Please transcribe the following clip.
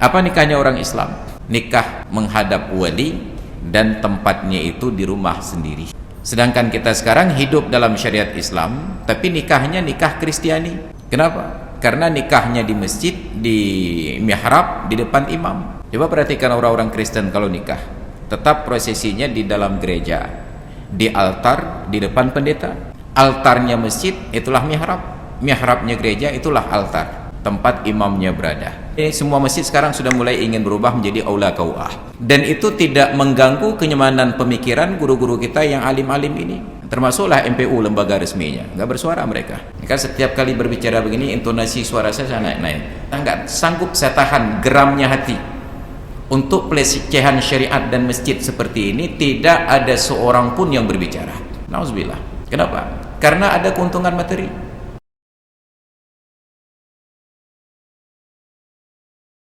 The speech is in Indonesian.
Apa nikahnya orang Islam? Nikah menghadap wali dan tempatnya itu di rumah sendiri. Sedangkan kita sekarang hidup dalam syariat Islam, tapi nikahnya nikah Kristiani. Kenapa? Karena nikahnya di masjid, di mihrab, di depan imam. Coba perhatikan orang-orang Kristen kalau nikah, tetap prosesinya di dalam gereja, di altar, di depan pendeta. Altarnya masjid, itulah mihrab. Mihrabnya gereja, itulah altar, tempat imamnya berada. Ini semua masjid sekarang sudah mulai ingin berubah menjadi aula kauah, dan itu tidak mengganggu kenyamanan pemikiran guru-guru kita yang alim-alim ini, termasuklah MPU, lembaga resminya. Nggak bersuara mereka. Kan setiap kali berbicara begini, intonasi suara saya naik-naik. Nggak sanggup saya tahan geramnya hati. Untuk pelecehan syariat dan masjid seperti ini tidak ada seorang pun yang berbicara. Nauzubillah. Kenapa? Karena ada keuntungan materi.